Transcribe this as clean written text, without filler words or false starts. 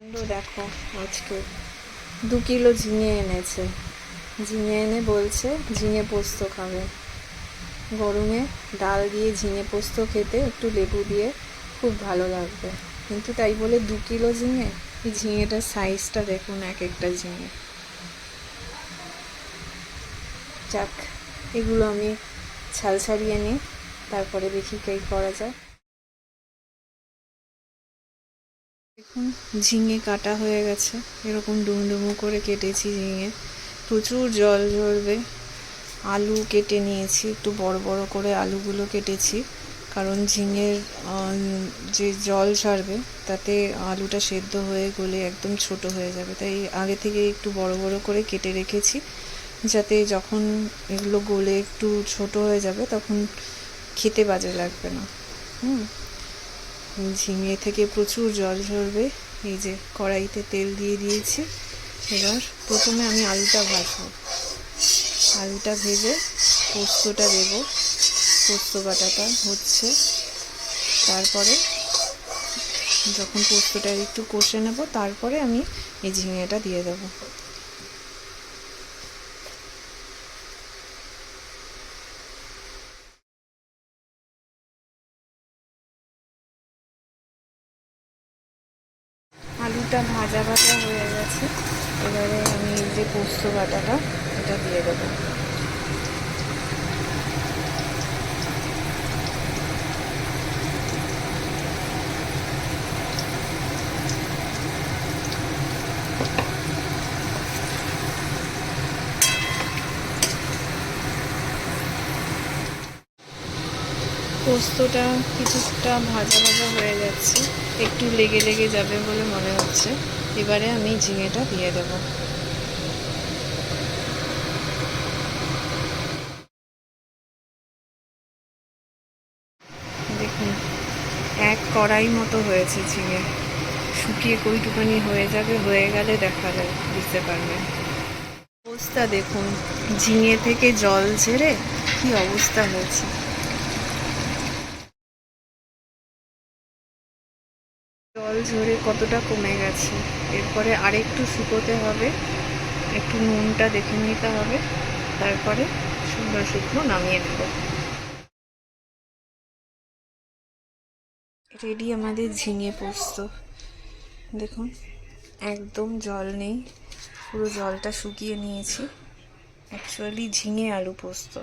দেখো আজকে 2 কিলো ঝিঙে এনেছে। ঝিঙে এনে বলছে ঝিঙে পোস্ত খাবে। গরমে ডাল দিয়ে ঝিঙে পোস্ত খেতে একটু লেবু দিয়ে খুব ভালো লাগবে। কিন্তু তাই বলে 2 কিলো ঝিঙে, এই ঝিঙেটার সাইজটা দেখুন, এক একটা ঝিঙে। যাক, এগুলো আমি ছাল ছাড়িয়ে নিই, তারপরে দেখি কী করা যায়। দেখুন, ঝিঙে কাটা হয়ে গেছে, এরকম ডুমডুমো করে কেটেছি ঝিঙে। প্রচুর জল ঝরবে। আলু কেটে নিয়েছি, একটু বড় বড় করে আলুগুলো কেটেছি, কারণ ঝিঙের যে জল ছাড়বে তাতে আলুটা সেদ্ধ হয়ে গলে একদম ছোট হয়ে যাবে। তাই আগে থেকে একটু বড় বড় করে কেটে রেখেছি, যাতে যখন এগুলো গলে একটু ছোট হয়ে যাবে তখন খেতে বাজে লাগবে না। ঝিঙে থেকে প্রচুর জল ঝরবে। এই যে কড়াইতে তেল দিয়ে দিয়েছি। এবার প্রথমে আমি আলুটা ভাজবো। আলুটা ভেজে পোস্তটা দেব। পোস্ত বাটাটা হচ্ছে, তারপরে যখন পোস্তটা একটু কষে নেব তারপরে আমি এই ঝিঙেটা দিয়ে দেবো। আলুটা ভাজা ভাজা হয়ে গেছে। এবারে আমি এই যে পোস্ত বাটাটা এটা দিয়ে দেবো। পোস্তটা কিছুটা ভাজা ভাজা হয়ে যাচ্ছে, একটু লেগে লেগে যাবে বলে মনে হচ্ছে। এবারে আমি ঝিঙেটা দিয়ে দেব। দেখুন, এক কড়াই মতো হয়েছে ঝিঙে। শুকিয়ে কইটুকানি হয়ে যাবে, হয়ে গেলে দেখা যায়, বুঝতে পারবেন। অবস্থা দেখুন, ঝিঙে থেকে জল ঝেড়ে কি অবস্থা হয়েছে। জল ঝরে কতটা কমে গেছে। এরপরে আরেকটু শুকোতে হবে, একটু নুনটা দেখে নিতে হবে, তারপরে শুকনো শুকনো নামিয়ে নেব। রেডি আমাদের ঝিঙে পোস্ত। দেখুন, একদম জল নেই, পুরো জলটা শুকিয়ে নিয়েছি। অ্যাকচুয়ালি ঝিঙে আলু পোস্ত।